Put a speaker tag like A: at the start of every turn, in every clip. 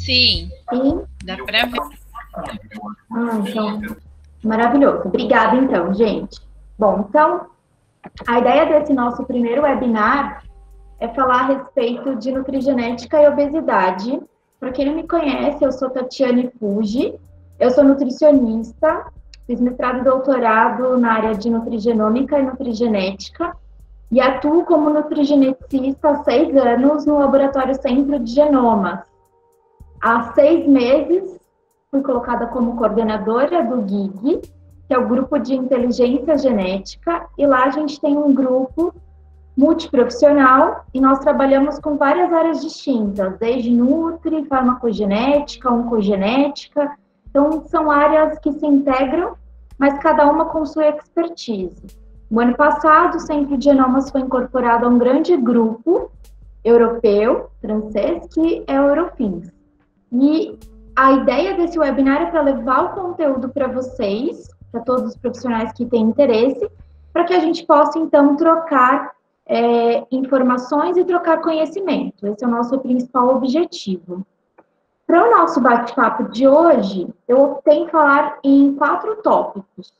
A: Sim,
B: Sim?
A: dá para ver.
B: Então, maravilhoso. Obrigada, então, gente. Bom, então, a ideia desse nosso primeiro webinar é falar a respeito de nutrigenética e obesidade. Para quem não me conhece, eu sou Tatiane Fuji, eu sou nutricionista, fiz mestrado e doutorado na área de nutrigenômica e nutrigenética e atuo como nutrigeneticista há 6 anos no Laboratório Centro de Genomas. Há 6 meses, fui colocada como coordenadora do GIG, que é o Grupo de Inteligência Genética, e lá a gente tem um grupo multiprofissional e nós trabalhamos com várias áreas distintas, desde nutri, farmacogenética, oncogenética. Então, são áreas que se integram, mas cada uma com sua expertise. No ano passado, o Centro de Genomas foi incorporado a um grande grupo europeu, francês, que é o Eurofins. E a ideia desse webinar é para levar o conteúdo para vocês, para todos os profissionais que têm interesse, para que a gente possa, então, trocar informações e trocar conhecimento. Esse é o nosso principal objetivo. Para o nosso bate-papo de hoje, eu optei em falar em 4 tópicos.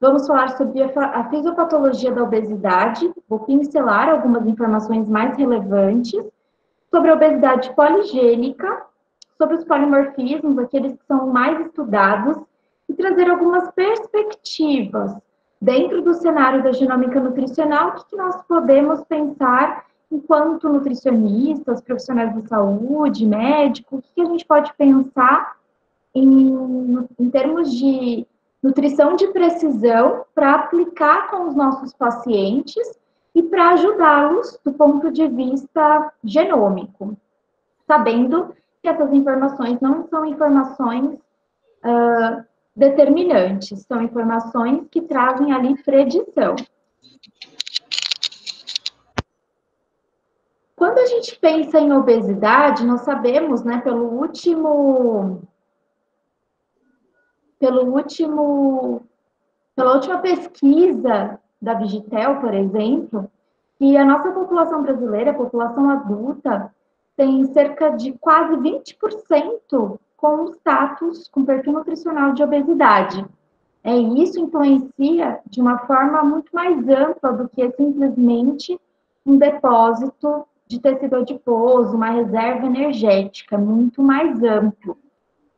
B: Vamos falar sobre a fisiopatologia da obesidade, vou pincelar algumas informações mais relevantes, sobre a obesidade poligênica, sobre os polimorfismos, aqueles que são mais estudados, e trazer algumas perspectivas dentro do cenário da genômica nutricional, o que nós podemos pensar enquanto nutricionistas, profissionais de saúde, médicos, o que a gente pode pensar em termos de nutrição de precisão para aplicar com os nossos pacientes e para ajudá-los do ponto de vista genômico, sabendo que essas informações não são informações determinantes, são informações que trazem ali predição. Quando a gente pensa em obesidade, nós sabemos, né, pela última pesquisa da Vigitel, por exemplo, que a nossa população brasileira, a população adulta, tem cerca de quase 20% com status, com perfil nutricional de obesidade. Isso influencia de uma forma muito mais ampla do que simplesmente um depósito de tecido adiposo, uma reserva energética, muito mais amplo,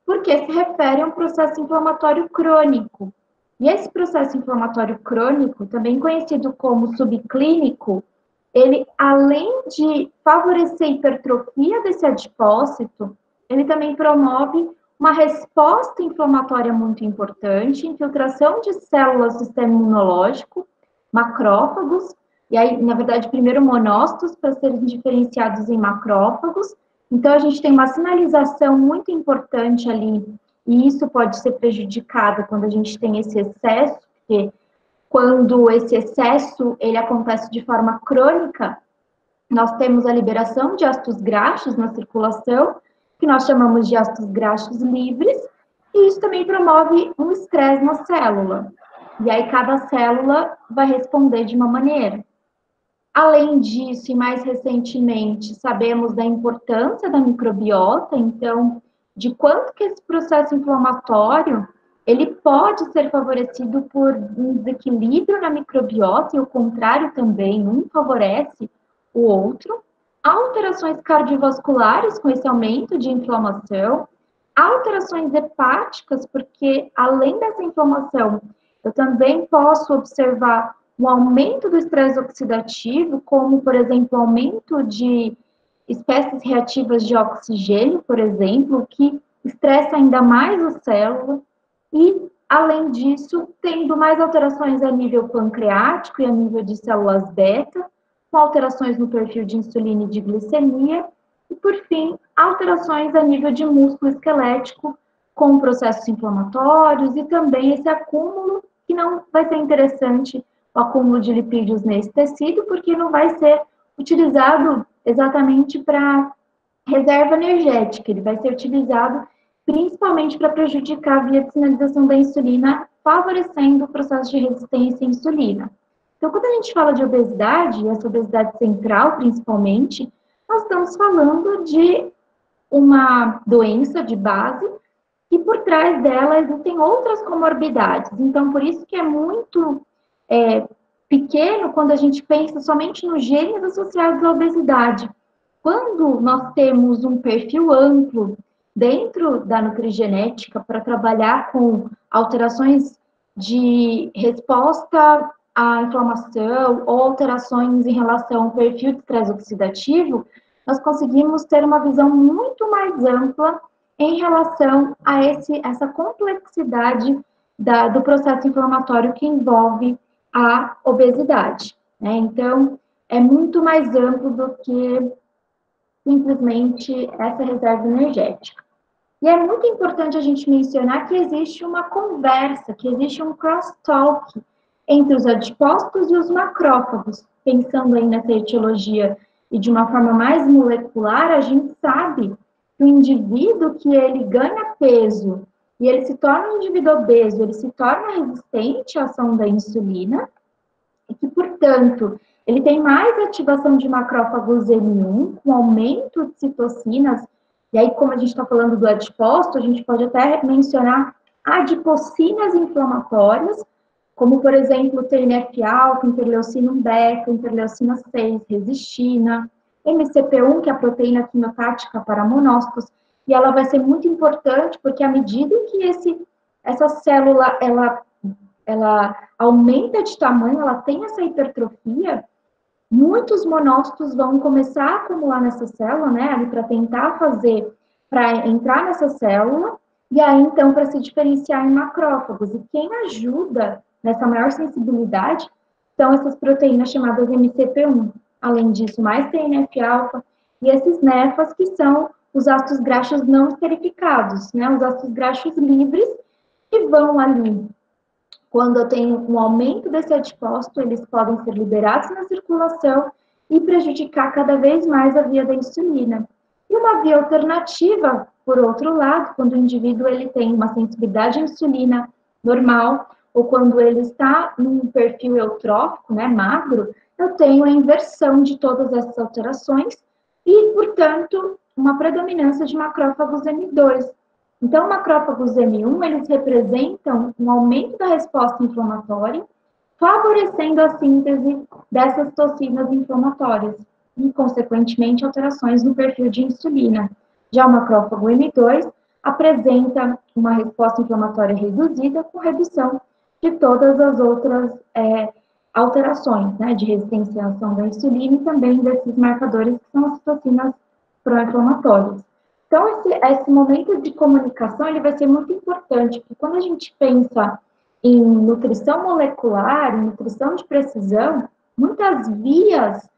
B: porque se refere a um processo inflamatório crônico. E esse processo inflamatório crônico, também conhecido como subclínico, ele, além de favorecer a hipertrofia desse adipócito, ele também promove uma resposta inflamatória muito importante, infiltração de células do sistema imunológico, macrófagos, e aí, na verdade, primeiro monócitos para serem diferenciados em macrófagos. Então, a gente tem uma sinalização muito importante ali, e isso pode ser prejudicado quando a gente tem esse excesso, porque quando esse excesso ele acontece de forma crônica, nós temos a liberação de ácidos graxos na circulação, que nós chamamos de ácidos graxos livres, e isso também promove um estresse na célula. E aí cada célula vai responder de uma maneira. Além disso, e mais recentemente, sabemos da importância da microbiota, então, de quanto que esse processo inflamatório ele pode ser favorecido por um desequilíbrio na microbiota, e o contrário também, um favorece o outro. Alterações cardiovasculares com esse aumento de inflamação, alterações hepáticas, porque além dessa inflamação, eu também posso observar um aumento do estresse oxidativo, como, por exemplo, aumento de espécies reativas de oxigênio, por exemplo, que estressa ainda mais a célula. E, além disso, tendo mais alterações a nível pancreático e a nível de células beta, com alterações no perfil de insulina e de glicemia, e, por fim, alterações a nível de músculo esquelético, com processos inflamatórios e também esse acúmulo, que não vai ser interessante, o acúmulo de lipídios nesse tecido, porque não vai ser utilizado exatamente para reserva energética, ele vai ser utilizado principalmente para prejudicar a via de sinalização da insulina, favorecendo o processo de resistência à insulina. Então, quando a gente fala de obesidade, essa obesidade central principalmente, nós estamos falando de uma doença de base e por trás dela existem outras comorbidades. Então, por isso que é muito pequeno quando a gente pensa somente nos genes associados à obesidade. Quando nós temos um perfil amplo dentro da nutrigenética para trabalhar com alterações de resposta à inflamação ou alterações em relação ao perfil de estresse oxidativo, nós conseguimos ter uma visão muito mais ampla em relação a essa complexidade do processo inflamatório que envolve a obesidade, né? Então, é muito mais amplo do que simplesmente essa reserva energética. E é muito importante a gente mencionar que existe uma conversa, que existe um crosstalk entre os adipócitos e os macrófagos. Pensando aí nessa etiologia e de uma forma mais molecular, a gente sabe que o indivíduo que ele ganha peso e ele se torna um indivíduo obeso, ele se torna resistente à ação da insulina, e que, portanto, ele tem mais ativação de macrófagos M1, com aumento de citocinas, e aí, como a gente está falando do adipócito, a gente pode até mencionar adipocinas inflamatórias, como, por exemplo, TNF-alfa, interleucina 1 beta, interleucina 6, resistina, MCP1, que é a proteína quimiotática para monócitos, e ela vai ser muito importante, porque à medida que essa célula, ela aumenta de tamanho, ela tem essa hipertrofia, muitos monócitos vão começar a acumular nessa célula, né, ali para tentar para entrar nessa célula, e aí, então, para se diferenciar em macrófagos. E quem ajuda nessa maior sensibilidade são essas proteínas chamadas MCP1. Além disso, mais TNF-alfa e esses nefas, que são os ácidos graxos não esterificados, né, os ácidos graxos livres, que vão ali. Quando eu tenho um aumento desse adipócito, eles podem ser liberados na circulação e prejudicar cada vez mais a via da insulina. E uma via alternativa, por outro lado, quando o indivíduo ele tem uma sensibilidade à insulina normal, ou quando ele está num perfil eutrófico, né, magro, eu tenho a inversão de todas essas alterações e, portanto, uma predominância de macrófagos M2. Então, macrófagos M1, eles representam um aumento da resposta inflamatória, favorecendo a síntese dessas toxinas inflamatórias e, consequentemente, alterações no perfil de insulina. Já o macrófago M2 apresenta uma resposta inflamatória reduzida com redução de todas as outras alterações, né, de resistência à ação da insulina e também desses marcadores que são as citocinas pró-inflamatórias. Então, esse momento de comunicação ele vai ser muito importante, porque quando a gente pensa em nutrição molecular, em nutrição de precisão, muitas vias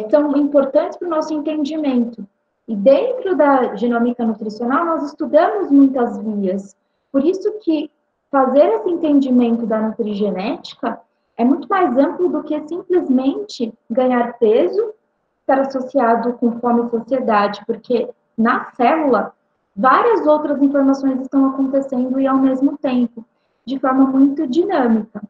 B: são importantes para o nosso entendimento. E dentro da genômica nutricional, nós estudamos muitas vias. Por isso que fazer esse entendimento da nutrigenética é muito mais amplo do que simplesmente ganhar peso, estar associado com fome e saciedade, porque na célula, várias outras informações estão acontecendo e ao mesmo tempo, de forma muito dinâmica.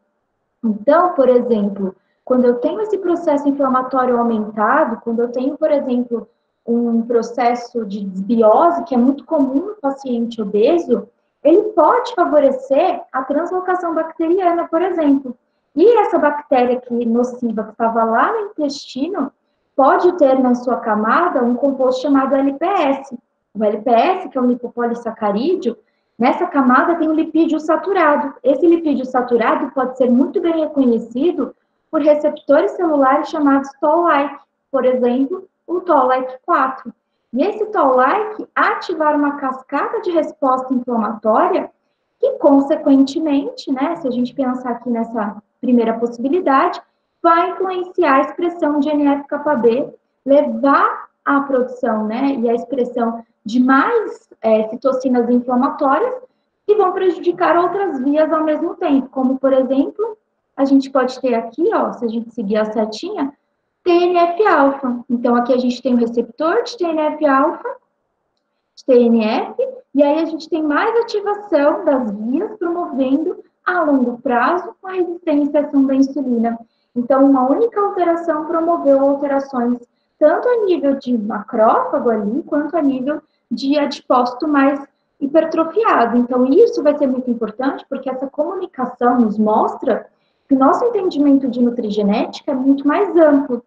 B: Então, por exemplo, quando eu tenho esse processo inflamatório aumentado, quando eu tenho, por exemplo, um processo de desbiose, que é muito comum no paciente obeso, ele pode favorecer a translocação bacteriana, por exemplo. E essa bactéria nociva que estava lá no intestino, pode ter na sua camada um composto chamado LPS. O LPS, que é um lipopolissacarídeo, nessa camada tem um lipídio saturado. Esse lipídio saturado pode ser muito bem reconhecido por receptores celulares chamados Toll-like, por exemplo, o Toll-like 4. E esse Toll-like ativar uma cascata de resposta inflamatória que, consequentemente, né, se a gente pensar aqui nessa primeira possibilidade, vai influenciar a expressão de NF-κB, levar à produção, né, e a expressão de mais citocinas inflamatórias que vão prejudicar outras vias ao mesmo tempo, como, por exemplo, a gente pode ter aqui, ó, se a gente seguir a setinha, TNF-alfa. Então, aqui a gente tem o receptor de TNF-alfa, de TNF, e aí a gente tem mais ativação das vias, promovendo a longo prazo a resistência à ação da insulina. Então, uma única alteração promoveu alterações tanto a nível de macrófago ali, quanto a nível de adipócito mais hipertrofiado. Então, isso vai ser muito importante, porque essa comunicação nos mostra que o nosso entendimento de nutrigenética é muito mais amplo.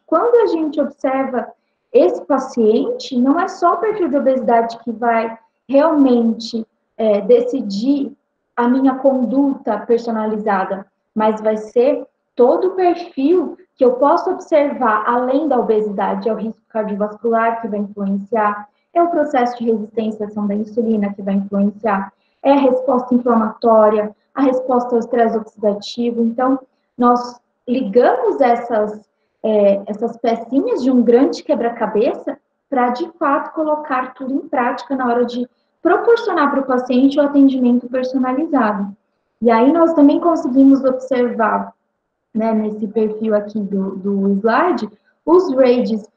B: Quando a gente observa esse paciente, não é só o perfil de obesidade que vai realmente decidir a minha conduta personalizada, mas vai ser todo o perfil que eu posso observar além da obesidade, é o risco cardiovascular que vai influenciar, é o processo de resistência à ação da insulina que vai influenciar, é a resposta inflamatória, a resposta ao estresse oxidativo. Então, nós ligamos essas pecinhas de um grande quebra-cabeça para, de fato, colocar tudo em prática na hora de proporcionar para o paciente o atendimento personalizado. E aí nós também conseguimos observar, né, nesse perfil aqui do slide, os RAGEs.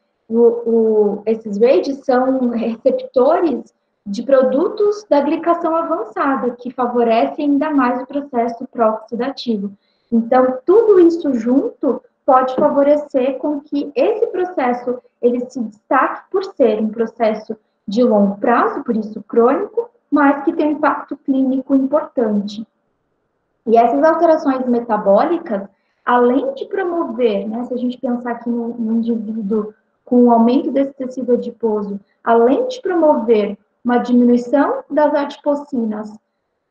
B: Esses RAGEs são receptores de produtos da glicação avançada, que favorecem ainda mais o processo pró-oxidativo. Então, tudo isso junto pode favorecer com que esse processo ele se destaque por ser um processo de longo prazo, por isso crônico, mas que tem um impacto clínico importante. E essas alterações metabólicas, além de promover, né, se a gente pensar aqui no indivíduo com o aumento desse tecido adiposo, além de promover uma diminuição das adipocinas,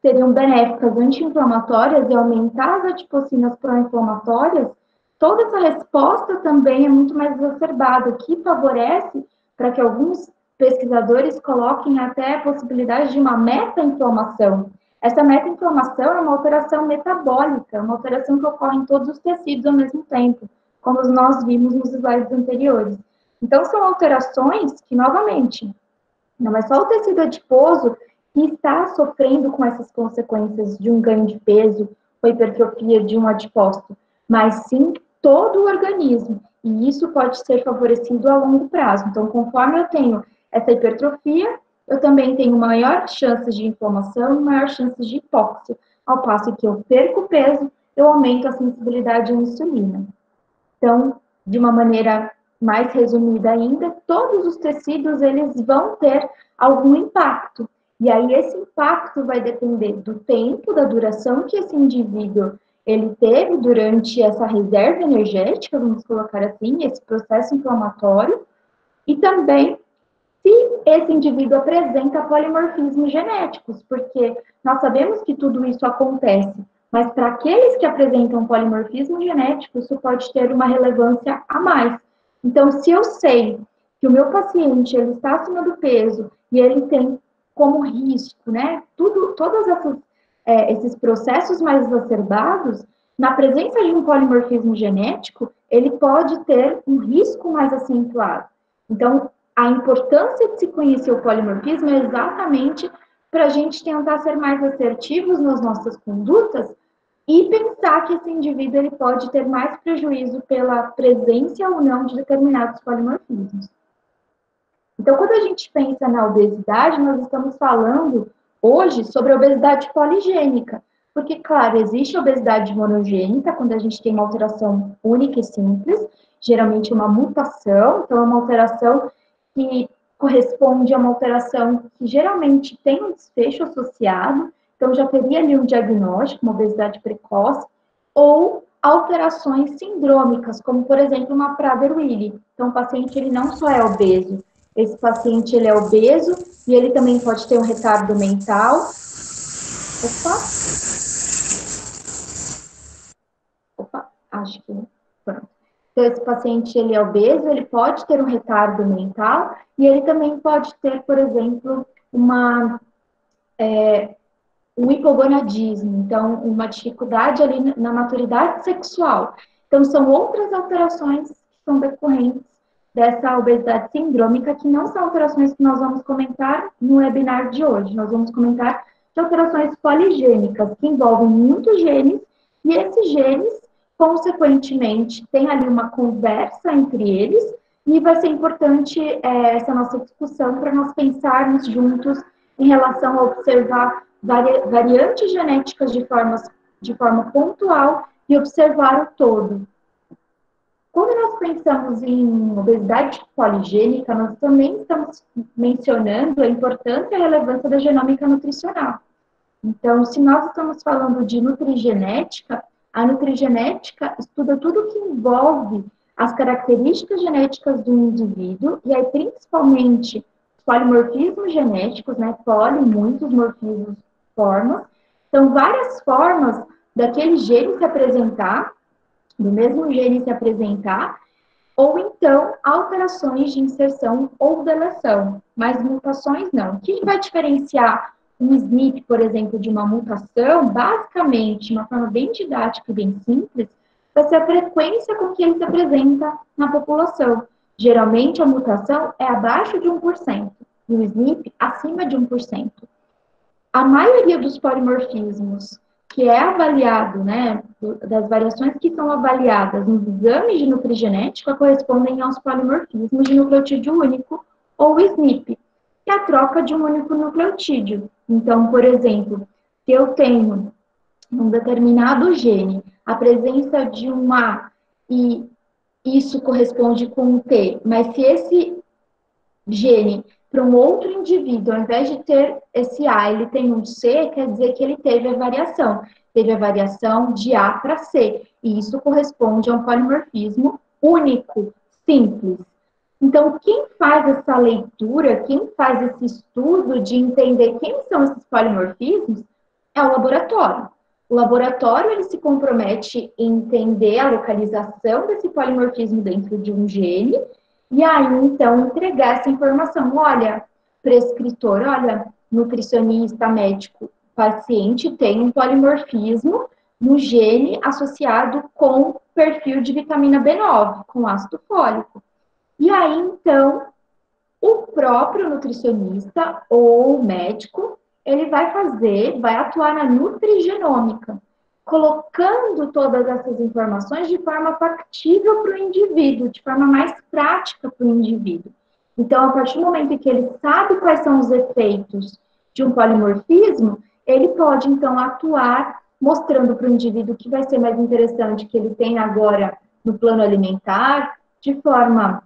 B: seriam benéficas anti-inflamatórias e aumentar as adipocinas pró-inflamatórias, toda essa resposta também é muito mais exacerbada, que favorece para que alguns pesquisadores coloquem até a possibilidade de uma meta-inflamação. Essa meta-inflamação é uma alteração metabólica, uma alteração que ocorre em todos os tecidos ao mesmo tempo, como nós vimos nos slides anteriores. Então, são alterações que, novamente, não é só o tecido adiposo que está sofrendo com essas consequências de um ganho de peso ou hipertrofia de um adipócito, mas sim todo o organismo. E isso pode ser favorecido a longo prazo. Então, conforme eu tenho essa hipertrofia, eu também tenho maior chances de inflamação e maior chances de hipóxia. Ao passo que eu perco peso, eu aumento a sensibilidade à insulina. Então, de uma maneira mais resumida ainda, todos os tecidos, eles vão ter algum impacto. E aí, esse impacto vai depender do tempo, da duração que esse indivíduo ele teve durante essa reserva energética, vamos colocar assim, esse processo inflamatório, e também se esse indivíduo apresenta polimorfismos genéticos, porque nós sabemos que tudo isso acontece, mas para aqueles que apresentam polimorfismo genético, isso pode ter uma relevância a mais. Então, se eu sei que o meu paciente ele está acima do peso e ele tem como risco, né, todos esses processos mais exacerbados, na presença de um polimorfismo genético, ele pode ter um risco mais acentuado. Então, a importância de se conhecer o polimorfismo é exatamente para a gente tentar ser mais assertivos nas nossas condutas e pensar que esse indivíduo ele pode ter mais prejuízo pela presença ou não de determinados polimorfismos. Então, quando a gente pensa na obesidade, nós estamos falando hoje sobre a obesidade poligênica, porque, claro, existe a obesidade monogênica, quando a gente tem uma alteração única e simples, geralmente uma mutação, então é uma alteração que corresponde a uma alteração que geralmente tem um desfecho associado, então já teria ali um diagnóstico, uma obesidade precoce, ou alterações sindrômicas, como, por exemplo, uma Prader-Willi. Então, o paciente ele não só é obeso, esse paciente ele é obeso e ele também pode ter um retardo mental. Opa, acho que pronto. Então, esse paciente ele é obeso, ele pode ter um retardo mental e ele também pode ter, por exemplo, um hipogonadismo, então uma dificuldade ali na maturidade sexual. Então, são outras alterações que são decorrentes dessa obesidade sindrômica, que não são alterações que nós vamos comentar no webinar de hoje. Nós vamos comentar de alterações poligênicas, que envolvem muitos genes, e esses genes, consequentemente, tem ali uma conversa entre eles, e vai ser importante essa nossa discussão para nós pensarmos juntos em relação a observar variantes genéticas de forma pontual e observar o todo. Quando nós pensamos em obesidade poligênica, nós também estamos mencionando a importância e a relevância da genômica nutricional. Então, se nós estamos falando de nutrigenética, a nutrigenética estuda tudo que envolve as características genéticas do indivíduo, e aí principalmente os polimorfismos genéticos, né? Poli, muitos morfismos, formas. Então, várias formas daquele gene se apresentar, do mesmo gene se apresentar, ou então alterações de inserção ou deleção, mas mutações não. O que vai diferenciar um SNP, por exemplo, de uma mutação, basicamente, de uma forma bem didática e bem simples, vai ser a frequência com que ele se apresenta na população. Geralmente, a mutação é abaixo de 1%, e o SNP acima de 1%. A maioria dos polimorfismos que é avaliado, né, das variações que são avaliadas nos exames de nutrigenética correspondem aos polimorfismos de nucleotídeo único, ou SNP, que é a troca de um único nucleotídeo. Então, por exemplo, se eu tenho um determinado gene, a presença de um A, e isso corresponde com um T, mas se esse gene para um outro indivíduo, ao invés de ter esse A, ele tem um C, quer dizer que ele teve a variação. Teve a variação de A para C. E isso corresponde a um polimorfismo único, simples. Então, quem faz essa leitura, quem faz esse estudo de entender quem são esses polimorfismos, é o laboratório. O laboratório, ele se compromete em entender a localização desse polimorfismo dentro de um gene, e aí, então, entregar essa informação. Olha, prescritor, olha, nutricionista, médico, paciente tem um polimorfismo no gene associado com perfil de vitamina B9, com ácido fólico. E aí, então, o próprio nutricionista ou médico, ele vai atuar na nutrigenômica, colocando todas essas informações de forma factível para o indivíduo, de forma mais prática para o indivíduo. Então, a partir do momento em que ele sabe quais são os efeitos de um polimorfismo, ele pode, então, atuar mostrando para o indivíduo que vai ser mais interessante que ele tenha agora no plano alimentar, de forma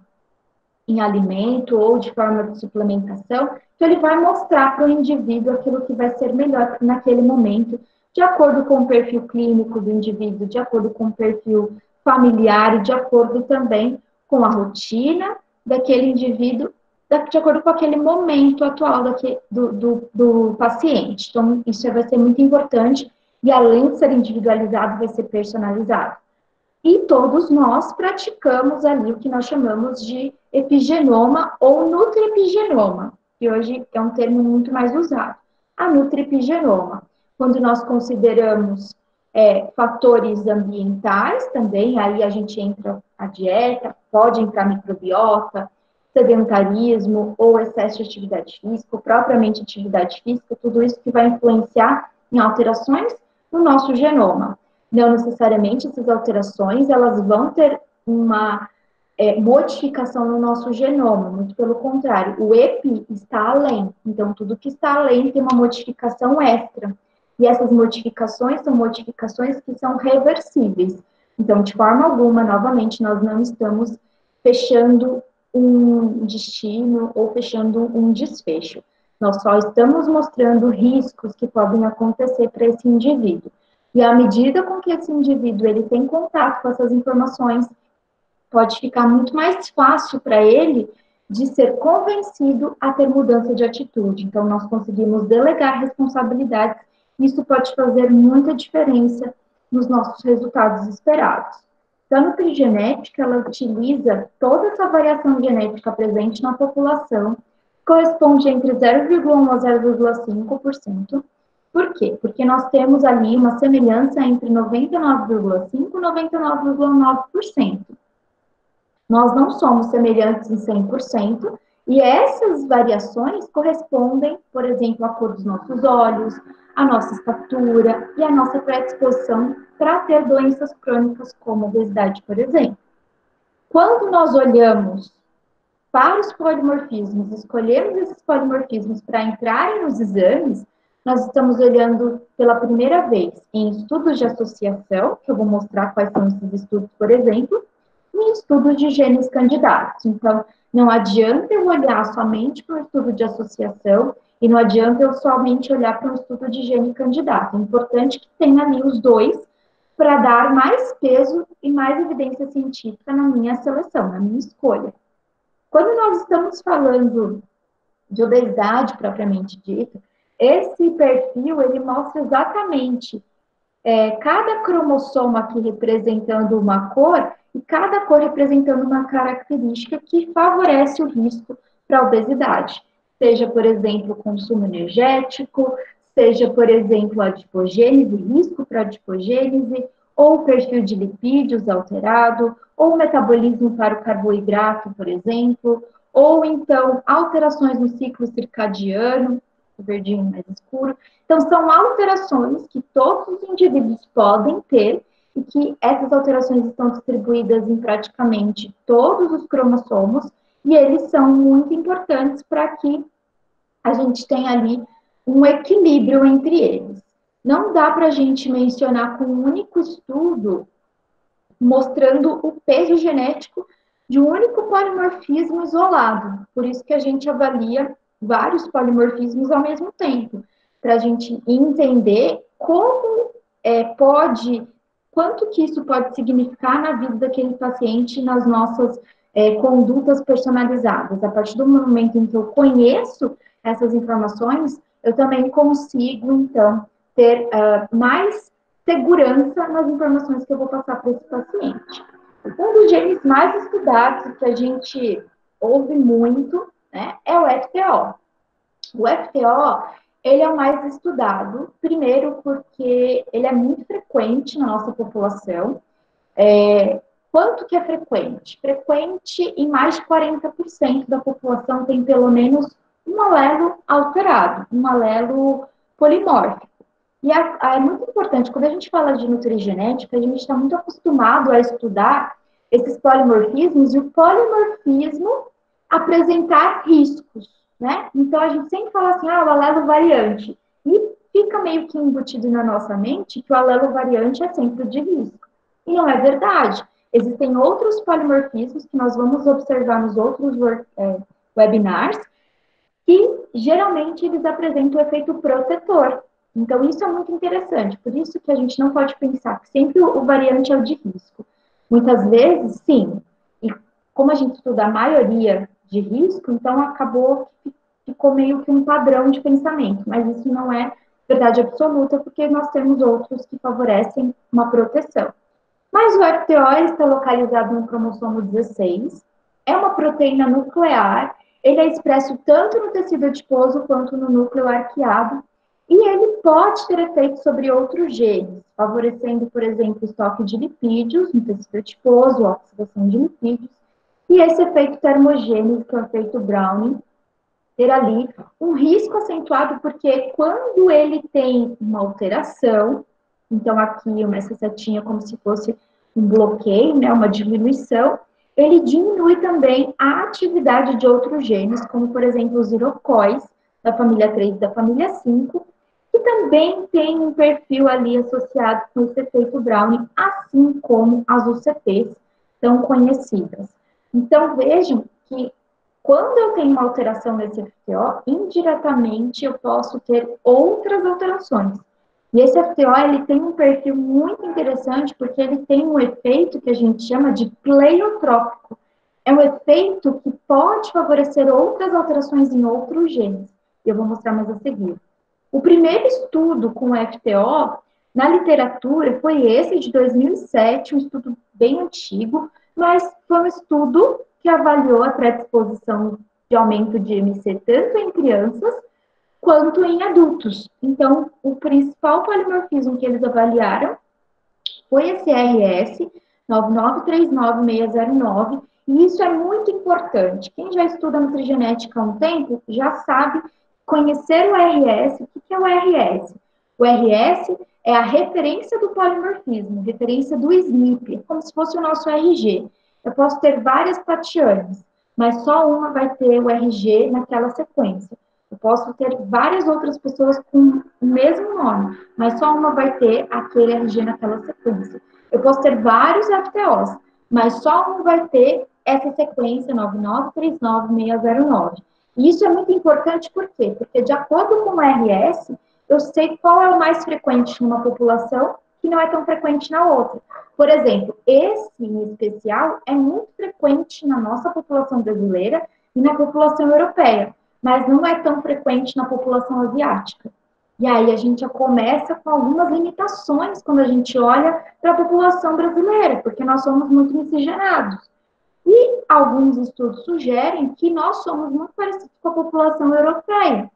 B: em alimento ou de forma de suplementação, então ele vai mostrar para o indivíduo aquilo que vai ser melhor naquele momento, de acordo com o perfil clínico do indivíduo, de acordo com o perfil familiar e de acordo também com a rotina daquele indivíduo, de acordo com aquele momento atual do paciente. Então, isso vai ser muito importante e, além de ser individualizado, vai ser personalizado. E todos nós praticamos ali o que nós chamamos de epigenoma ou nutriepigenoma, que hoje é um termo muito mais usado. A nutriepigenoma, quando nós consideramos fatores ambientais também, aí a gente entra a dieta, pode entrar microbiota, sedentarismo ou excesso de atividade física, propriamente atividade física, tudo isso que vai influenciar em alterações no nosso genoma. Não necessariamente essas alterações, elas vão ter uma modificação no nosso genoma, muito pelo contrário, o EPI está além, então tudo que está além tem uma modificação extra, e essas modificações são modificações que são reversíveis, então de forma alguma, novamente, nós não estamos fechando um destino ou fechando um desfecho, nós só estamos mostrando riscos que podem acontecer para esse indivíduo. E à medida com que esse indivíduo ele tem contato com essas informações, pode ficar muito mais fácil para ele de ser convencido a ter mudança de atitude. Então, nós conseguimos delegar responsabilidades, e isso pode fazer muita diferença nos nossos resultados esperados. Então, a nutrigenética, ela utiliza toda essa variação genética presente na população, corresponde entre 0,1% a 0,5%. Por quê? Porque nós temos ali uma semelhança entre 99,5% e 99,9%. Nós não somos semelhantes em 100%, e essas variações correspondem, por exemplo, à cor dos nossos olhos, à nossa estatura e à nossa predisposição para ter doenças crônicas como obesidade, por exemplo. Quando nós olhamos para os polimorfismos, escolhemos esses polimorfismos para entrarem nos exames, nós estamos olhando pela primeira vez em estudos de associação, que eu vou mostrar quais são esses estudos, por exemplo, em estudos de genes candidatos. Então, não adianta eu olhar somente para um estudo de associação e não adianta eu somente olhar para um estudo de gene candidato. É importante que tenha ali os dois para dar mais peso e mais evidência científica na minha seleção, na minha escolha. Quando nós estamos falando de obesidade propriamente dita, esse perfil, ele mostra exatamente cada cromossomo aqui representando uma cor e cada cor representando uma característica que favorece o risco para a obesidade. Seja, por exemplo, o consumo energético, seja, por exemplo, a adipogênese, risco para adipogênese, ou o perfil de lipídios alterado, ou o metabolismo para o carboidrato, por exemplo, ou então alterações no ciclo circadiano, o verdinho mais escuro. Então, são alterações que todos os indivíduos podem ter e que essas alterações estão distribuídas em praticamente todos os cromossomos e eles são muito importantes para que a gente tenha ali um equilíbrio entre eles. Não dá para a gente mencionar com um único estudo mostrando o peso genético de um único polimorfismo isolado. Por isso que a gente avalia vários polimorfismos ao mesmo tempo, para a gente entender como quanto que isso pode significar na vida daquele paciente, nas nossas condutas personalizadas. A partir do momento em que eu conheço essas informações, eu também consigo, então, ter mais segurança nas informações que eu vou passar para esse paciente. Um dos genes mais estudados que a gente ouve muito, né, é o FTO. O FTO, ele é o mais estudado, primeiro porque ele é muito frequente na nossa população. Quanto que é frequente? Frequente em mais de 40% da população tem pelo menos um alelo alterado, um alelo polimórfico. E é muito importante, quando a gente fala de nutrigenética, a gente está muito acostumado a estudar esses polimorfismos e o polimorfismo apresentar riscos, né? Então, a gente sempre fala assim, o alelo variante. E fica meio que embutido na nossa mente que o alelo variante é sempre de risco. E não é verdade. Existem outros polimorfismos que nós vamos observar nos outros webinars, que geralmente eles apresentam o efeito protetor. Então, isso é muito interessante. Por isso que a gente não pode pensar que sempre o variante é o de risco. Muitas vezes, sim. E como a gente estuda a maioria de risco, então ficou meio que um padrão de pensamento. Mas isso não é verdade absoluta, porque nós temos outros que favorecem uma proteção. Mas o FTO está localizado no cromossomo 16, é uma proteína nuclear, ele é expresso tanto no tecido adiposo quanto no núcleo arqueado, e ele pode ter efeito sobre outros genes, favorecendo, por exemplo, o estoque de lipídios no tecido adiposo, a oxidação de lipídios, e esse efeito termogênico, que é o efeito Browning, ter ali um risco acentuado, porque quando ele tem uma alteração, então aqui essa setinha como se fosse um bloqueio, né, uma diminuição, ele diminui também a atividade de outros genes, como por exemplo os irocóis, da família 3 e da família 5, que também tem um perfil ali associado com esse efeito Browning, assim como as UCPs tão conhecidas. Então vejam que quando eu tenho uma alteração nesse FTO, indiretamente eu posso ter outras alterações. E esse FTO, ele tem um perfil muito interessante, porque ele tem um efeito que a gente chama de pleiotrópico. É um efeito que pode favorecer outras alterações em outros genes. E eu vou mostrar mais a seguir. O primeiro estudo com o FTO, na literatura, foi esse de 2007, um estudo bem antigo, mas foi um estudo que avaliou a predisposição de aumento de MC tanto em crianças quanto em adultos. Então, o principal polimorfismo que eles avaliaram foi esse RS 9939609, e isso é muito importante. Quem já estuda nutrigenética há um tempo já sabe conhecer o RS. O que é o RS? O RS é a referência do polimorfismo, referência do SNP, como se fosse o nosso RG. Eu posso ter várias Tatianas, mas só uma vai ter o RG naquela sequência. Eu posso ter várias outras pessoas com o mesmo nome, mas só uma vai ter aquele RG naquela sequência. Eu posso ter vários FTOs, mas só um vai ter essa sequência 9939609. E isso é muito importante por quê? Porque de acordo com o RS, eu sei qual é o mais frequente numa população que não é tão frequente na outra. Por exemplo, esse em especial é muito frequente na nossa população brasileira e na população europeia, mas não é tão frequente na população asiática. E aí a gente já começa com algumas limitações quando a gente olha para a população brasileira, porque nós somos muito miscigenados. E alguns estudos sugerem que nós somos muito parecidos com a população europeia.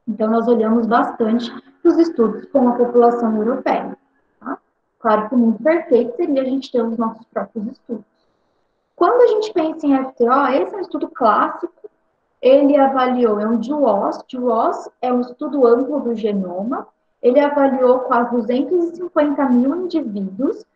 B: Então, nós olhamos bastante os estudos com a população europeia. Tá? Claro que o mundo perfeito seria a gente ter os nossos próprios estudos. Quando a gente pensa em FTO, esse é um estudo clássico, ele avaliou, é um GWAS, GWAS é um estudo amplo do genoma, ele avaliou quase 250 mil indivíduos,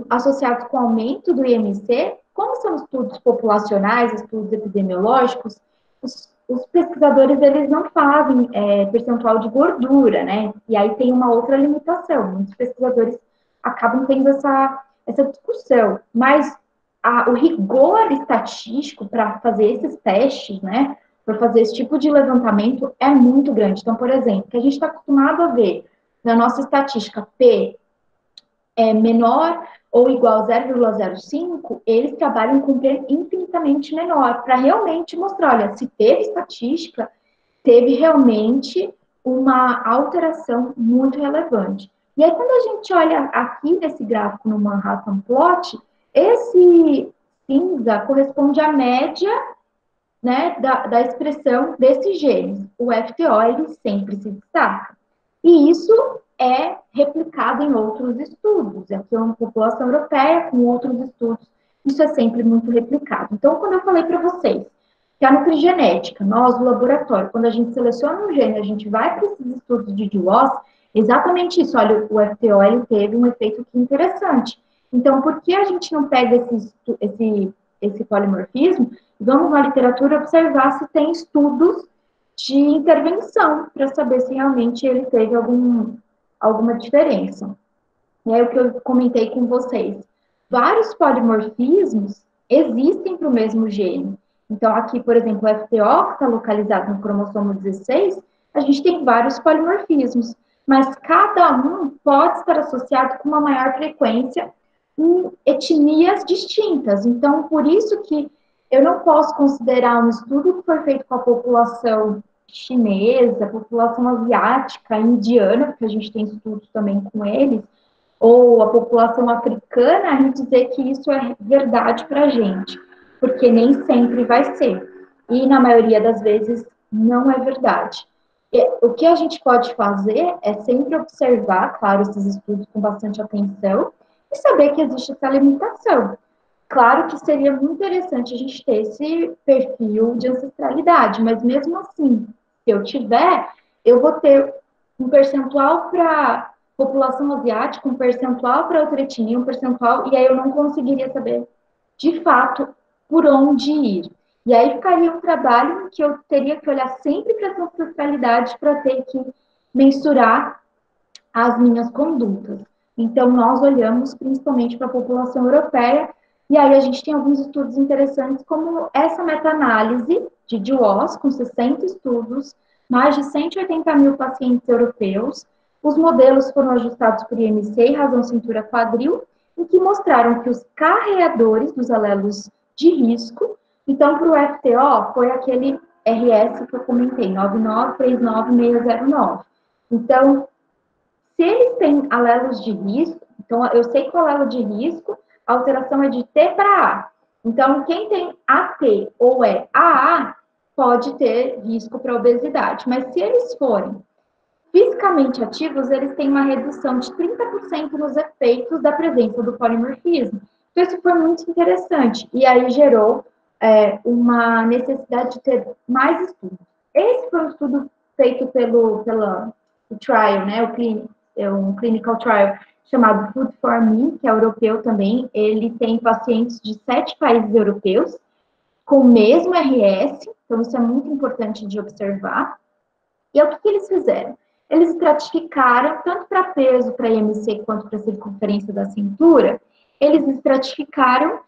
B: associados com aumento do IMC. Como são estudos populacionais, estudos epidemiológicos, os pesquisadores, eles não fazem percentual de gordura, né? E aí tem uma outra limitação. Muitos pesquisadores acabam tendo essa discussão. Mas o rigor estatístico para fazer esses testes, né? Para fazer esse tipo de levantamento é muito grande. Então, por exemplo, que a gente está acostumado a ver na nossa estatística P menor ou igual a 0,05, eles trabalham com P infinitamente menor, para realmente mostrar, olha, se teve estatística, teve realmente uma alteração muito relevante. E aí, quando a gente olha aqui nesse gráfico no Manhattan Plot, esse cinza corresponde à média, né, da expressão desses genes. O FTO, ele sempre se destaca. E isso é replicado em outros estudos. Aqui é uma população europeia com outros estudos. Isso é sempre muito replicado. Então, quando eu falei para vocês que a nutrigenética, nós do laboratório, quando a gente seleciona um gene, a gente vai para esses estudos de GWAS, exatamente isso. Olha, o FTO ele teve um efeito aqui interessante. Então, por que a gente não pega esse polimorfismo? Vamos na literatura observar se tem estudos de intervenção para saber se realmente ele teve alguma diferença. E aí o que eu comentei com vocês, vários polimorfismos existem para o mesmo gene. Então, aqui, por exemplo, o FTO, que está localizado no cromossomo 16, a gente tem vários polimorfismos, mas cada um pode estar associado com uma maior frequência em etnias distintas. Então, por isso que eu não posso considerar um estudo que foi feito com a população chinesa, população asiática, indiana, porque a gente tem estudos também com eles, ou a população africana, e dizer que isso é verdade para a gente, porque nem sempre vai ser. E na maioria das vezes não é verdade. O que a gente pode fazer é sempre observar, claro, esses estudos com bastante atenção e saber que existe essa limitação. Claro que seria muito interessante a gente ter esse perfil de ancestralidade, mas mesmo assim, se eu tiver, eu vou ter um percentual para população asiática, um percentual para outra etnia, um percentual, e aí eu não conseguiria saber, de fato, por onde ir. E aí ficaria um trabalho em que eu teria que olhar sempre para essa ancestralidade para ter que mensurar as minhas condutas. Então, nós olhamos principalmente para a população europeia, e aí a gente tem alguns estudos interessantes, como essa meta-análise de GWAS, com 60 estudos, mais de 180 mil pacientes europeus. Os modelos foram ajustados por IMC e razão cintura-quadril, em que mostraram que os carreadores dos alelos de risco, então, para o FTO, foi aquele RS que eu comentei, 9939609. Então, se eles têm alelos de risco, então eu sei que o alelo de risco, a alteração é de T para A. Então, quem tem AT ou é AA, pode ter risco para obesidade. Mas se eles forem fisicamente ativos, eles têm uma redução de 30% nos efeitos da presença do polimorfismo. Então, isso foi muito interessante. E aí gerou uma necessidade de ter mais estudos. Esse foi um estudo feito pelo trial, né, um clinical trial chamado Food for Me, que é europeu também. Ele tem pacientes de 7 países europeus com o mesmo RS, então isso é muito importante de observar. E o que eles fizeram? Eles estratificaram, tanto para peso, para IMC, quanto para circunferência da cintura, eles estratificaram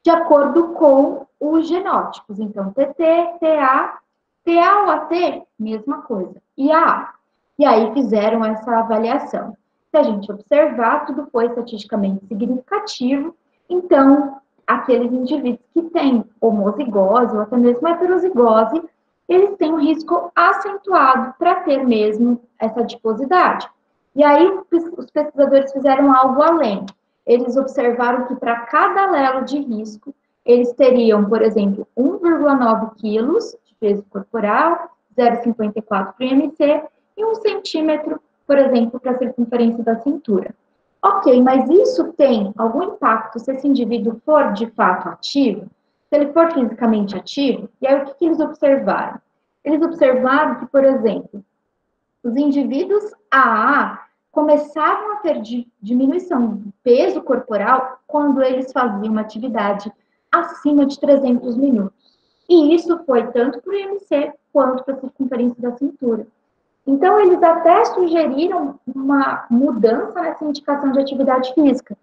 B: de acordo com os genótipos. Então, TT, TA, TA ou AT, mesma coisa. E AA. E aí fizeram essa avaliação. Se a gente observar, tudo foi estatisticamente significativo. Então, aqueles indivíduos que têm homozigose ou até mesmo heterozigose, eles têm um risco acentuado para ter mesmo essa adiposidade. E aí, os pesquisadores fizeram algo além. Eles observaram que para cada alelo de risco, eles teriam, por exemplo, 1,9 quilos de peso corporal, 0,54 para o IMC e 1 centímetro, por exemplo, para a circunferência da cintura. Ok, mas isso tem algum impacto se esse indivíduo for de fato ativo? Se ele for fisicamente ativo? E aí, o que eles observaram? Eles observaram que, por exemplo, os indivíduos AA começavam a ter diminuição do peso corporal quando eles faziam uma atividade acima de 300 minutos. E isso foi tanto para o IMC quanto para a circunferência da cintura. Então, eles até sugeriram uma mudança nessa indicação de atividade física.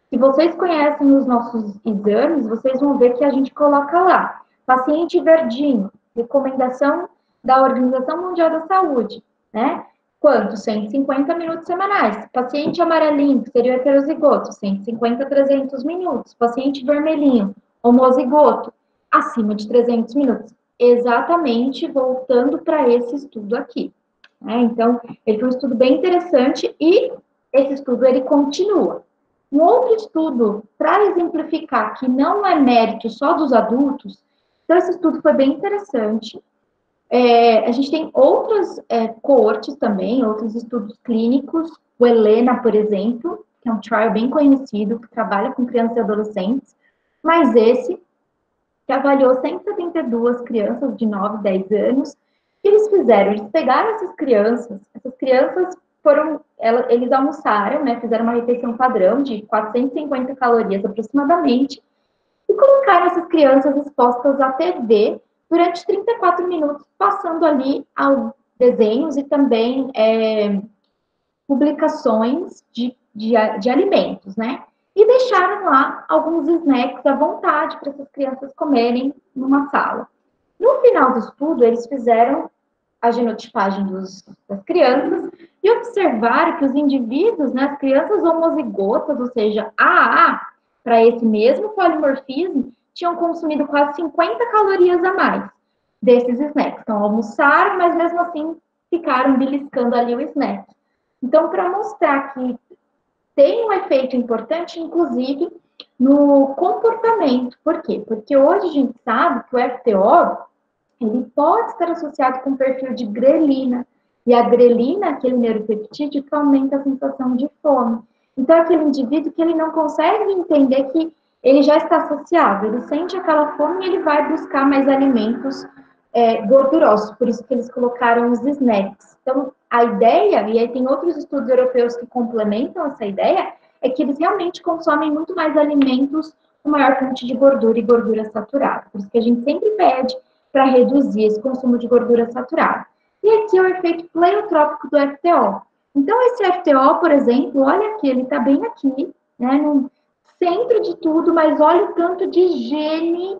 B: Se vocês conhecem os nossos exames, vocês vão ver que a gente coloca lá, paciente verdinho, recomendação da Organização Mundial da Saúde, né? Quanto? 150 minutos semanais. Paciente amarelinho, que seria o heterozigoto, 150 a 300 minutos. Paciente vermelhinho, homozigoto, acima de 300 minutos. Exatamente voltando para esse estudo aqui. Então, ele foi um estudo bem interessante e esse estudo, ele continua. Um outro estudo, para exemplificar que não é mérito só dos adultos, então esse estudo foi bem interessante. A gente tem outras coortes também, outros estudos clínicos, o Helena, por exemplo, que é um trial bem conhecido, que trabalha com crianças e adolescentes, mas esse, que avaliou 172 crianças de 9, 10 anos, o que eles fizeram? Eles pegaram essas crianças eles almoçaram, né, fizeram uma refeição padrão de 450 calorias aproximadamente, e colocaram essas crianças expostas à TV durante 34 minutos, passando ali aos desenhos e também publicações de alimentos, né? E deixaram lá alguns snacks à vontade para essas crianças comerem numa sala. No final do estudo, eles fizeram a genotipagem das crianças e observaram que os indivíduos, né, as crianças homozigotas, ou seja, AA, para esse mesmo polimorfismo, tinham consumido quase 50 calorias a mais desses snacks. Então, almoçaram, mas mesmo assim ficaram beliscando ali o snack. Então, para mostrar que tem um efeito importante, inclusive, no comportamento. Por quê? Porque hoje a gente sabe que o FTO, ele pode estar associado com o perfil de grelina. E a grelina, aquele neuropeptídeo que aumenta a sensação de fome. Então, aquele indivíduo que ele não consegue entender que ele já está associado, ele sente aquela fome e ele vai buscar mais alimentos gordurosos, por isso que eles colocaram os snacks. Então, a ideia, e aí tem outros estudos europeus que complementam essa ideia, é que eles realmente consomem muito mais alimentos com maior fonte de gordura e gordura saturada. Por isso que a gente sempre pede para reduzir esse consumo de gordura saturada. E aqui é o efeito pleiotrópico do FTO. Então, esse FTO, por exemplo, olha aqui, ele está bem aqui, né, no centro de tudo, mas olha o tanto de genes,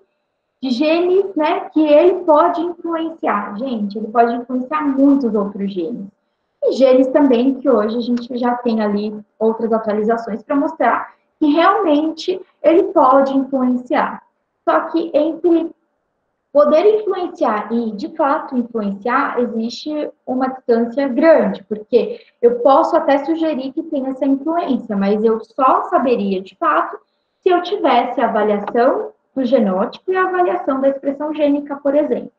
B: né, que ele pode influenciar. Gente, ele pode influenciar muitos outros genes. E genes também que hoje a gente já tem ali outras atualizações para mostrar que realmente ele pode influenciar. Só que entre poder influenciar e, de fato, influenciar, existe uma distância grande, porque eu posso até sugerir que tem essa influência, mas eu só saberia, de fato, se eu tivesse a avaliação do genótipo e a avaliação da expressão gênica, por exemplo.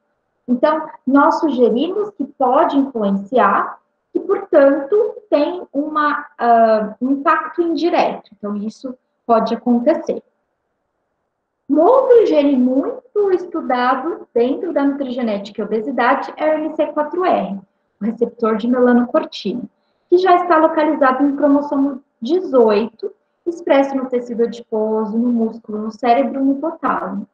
B: Então, nós sugerimos que pode influenciar e, portanto, tem um impacto indireto. Então, isso pode acontecer. Um outro gene muito estudado dentro da nutrigenética e obesidade é o MC4R, o receptor de melanocortina, que já está localizado no cromossomo 18, expresso no tecido adiposo, no músculo, no cérebro e no hipotálamo.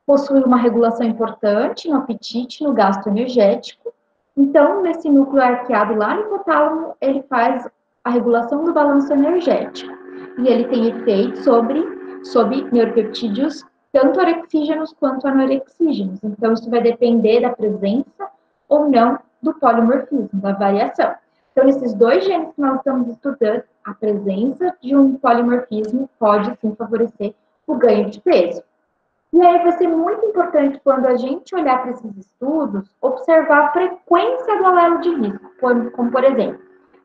B: Possui uma regulação importante no apetite, no gasto energético. Então, nesse núcleo arqueado lá no hipotálamo, ele faz a regulação do balanço energético. e ele tem efeito sobre neuropeptídeos, tanto orexígenos quanto anorexígenos. Então, isso vai depender da presença ou não do polimorfismo, da variação. Então, esses dois genes que nós estamos estudando, a presença de um polimorfismo pode, sim, favorecer o ganho de peso. E aí vai ser muito importante, quando a gente olhar para esses estudos, observar a frequência do alelo de risco. Como por exemplo,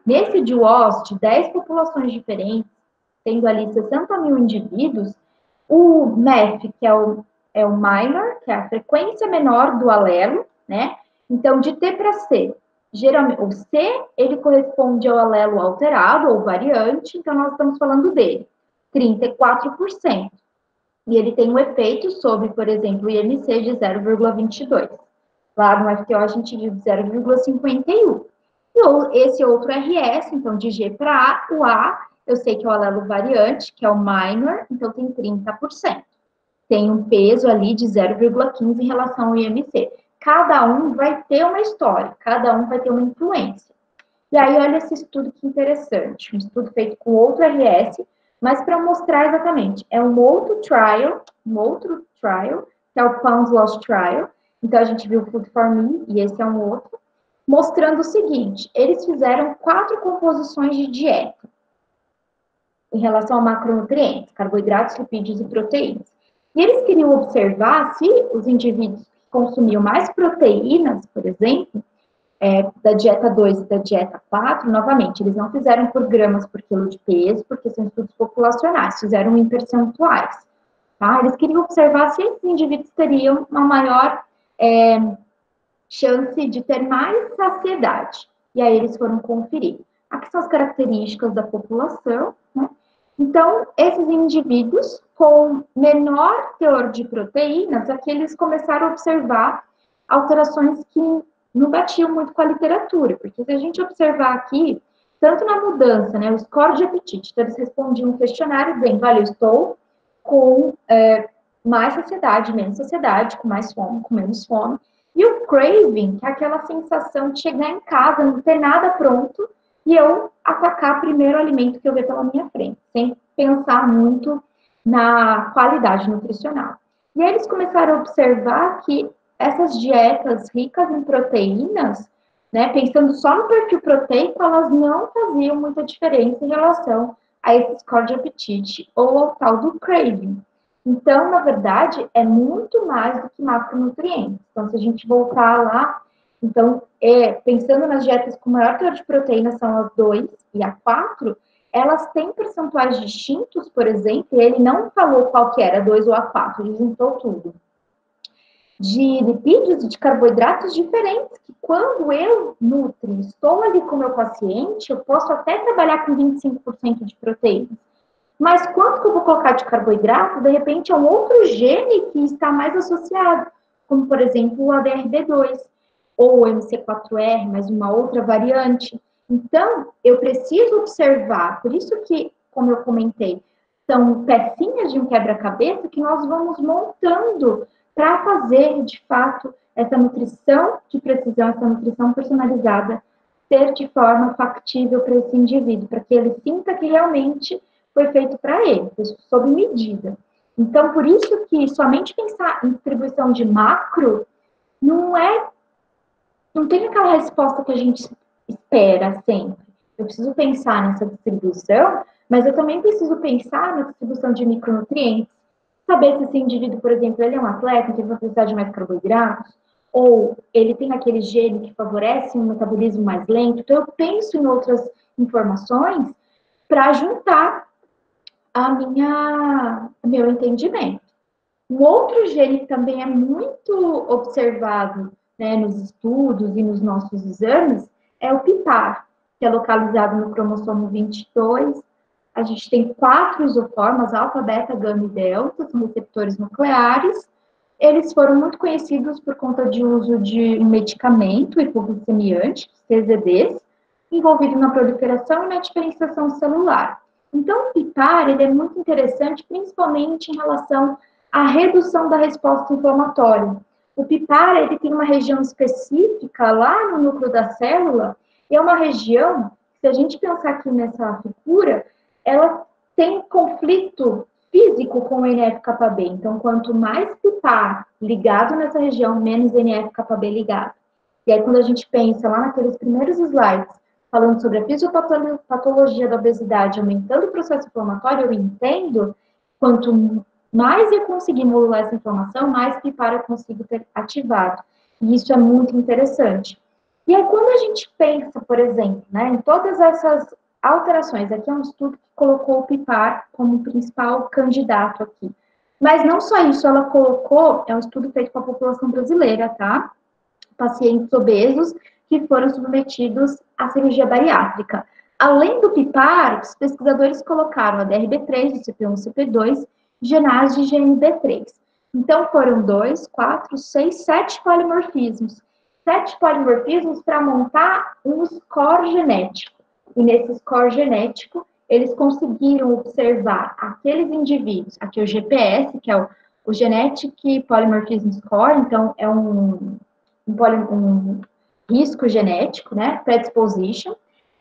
B: nesse DWOS, de 10 populações diferentes, tendo ali 60 mil indivíduos, o MEF, que é o minor, que é a frequência menor do alelo, né? Então, de T para C, geralmente, o C, ele corresponde ao alelo alterado ou variante, então nós estamos falando dele, 34%. E ele tem um efeito sobre, por exemplo, o IMC de 0,22. Lá no FTO a gente viu 0,51. E esse outro RS, então de G para A, o A, eu sei que é o alelo variante, que é o minor, então tem 30%. Tem um peso ali de 0,15 em relação ao IMC. Cada um vai ter uma história, cada um vai ter uma influência. E aí, olha esse estudo que interessante, um estudo feito com outro RS, mas para mostrar exatamente, é um outro trial, que é o Pounds Loss Trial. Então, a gente viu o Food for Me, e esse é um outro, mostrando o seguinte, eles fizeram 4 composições de dieta, em relação a macronutrientes, carboidratos, lipídios e proteínas. E eles queriam observar se os indivíduos que consumiam mais proteínas, por exemplo, da dieta 2 e da dieta 4, novamente, eles não fizeram por gramas por quilo de peso, porque são estudos populacionais, fizeram em percentuais. Tá? Eles queriam observar se esses indivíduos teriam uma maior chance de ter mais saciedade. E aí eles foram conferir. Aqui são as características da população, né? Então, esses indivíduos com menor teor de proteínas, aqui eles começaram a observar alterações que não batiam muito com a literatura, porque se a gente observar aqui, tanto na mudança, né, o score de apetite, então eles respondiam um questionário dizendo, olha, eu estou com mais saciedade, menos saciedade, com mais fome, com menos fome, e o craving, que é aquela sensação de chegar em casa, não ter nada pronto, e eu atacar primeiro o alimento que eu ver pela minha frente, sem pensar muito na qualidade nutricional. E aí eles começaram a observar que essas dietas ricas em proteínas, né, pensando só no perfil proteico, elas não faziam muita diferença em relação a esse score de apetite ou ao tal do craving. Então, na verdade, é muito mais do que macronutrientes. Então, se a gente voltar lá, então, pensando nas dietas com maior teor de proteína, são as 2 e a 4, elas têm percentuais distintos, por exemplo, ele não falou qual que era, 2 ou a 4, ele juntou tudo, de lipídios e de carboidratos diferentes, que quando eu, Nutri, estou ali com o meu paciente, eu posso até trabalhar com 25% de proteína. Mas quanto que eu vou colocar de carboidrato, de repente é um outro gene que está mais associado, como, por exemplo, o ADRB2, ou o MC4R, mas uma outra variante. Então, eu preciso observar, por isso que, como eu comentei, são pecinhas de um quebra-cabeça que nós vamos montando para fazer, de fato, essa nutrição de precisão, essa nutrição personalizada, ser de forma factível para esse indivíduo, para que ele sinta que realmente foi feito para ele, sob medida. Então, por isso que somente pensar em distribuição de macro não tem aquela resposta que a gente espera sempre. Eu preciso pensar nessa distribuição, mas eu também preciso pensar na distribuição de micronutrientes, saber se esse indivíduo, por exemplo, ele é um atleta, então ele vai precisar de mais carboidratos, ou ele tem aquele gene que favorece um metabolismo mais lento. Então, eu penso em outras informações para juntar meu entendimento. Um outro gene que também é muito observado, né, nos estudos e nos nossos exames é o PIPAR, que é localizado no cromossomo 22. A gente tem 4 isoformas, alfa, beta, gama e delta, são receptores nucleares. Eles foram muito conhecidos por conta de uso de um medicamento hipoglicemiante, CZDs, envolvido na proliferação e na diferenciação celular. Então, o PIPAR ele é muito interessante, principalmente em relação à redução da resposta inflamatória. O PIPAR ele tem uma região específica lá no núcleo da célula, e é uma região, se a gente pensar aqui nessa figura, ela tem conflito físico com o NF-κB. Então, quanto mais PIPAR ligado nessa região, menos NF-κB ligado. E aí, quando a gente pensa lá naqueles primeiros slides, falando sobre a fisiopatologia da obesidade, aumentando o processo inflamatório, eu entendo, quanto mais eu conseguir modular essa informação, mais PIPAR eu consigo ter ativado. E isso é muito interessante. E aí, quando a gente pensa, por exemplo, né, em todas essas alterações, aqui é um estudo que colocou o PIPAR como principal candidato aqui. Mas não só isso, ela colocou, é um estudo feito com a população brasileira, tá? Pacientes obesos que foram submetidos à cirurgia bariátrica. Além do PIPAR, os pesquisadores colocaram a DRB3, o CP1, CP2, GNAS e GNB3. Então, foram 2, 4, 6, 7 polimorfismos. 7 polimorfismos para montar um score genético. E nesse score genético, eles conseguiram observar aqueles indivíduos, aqui é o GPS, que é o Genetic Polymorphism Score, então é um risco genético, né, predisposition,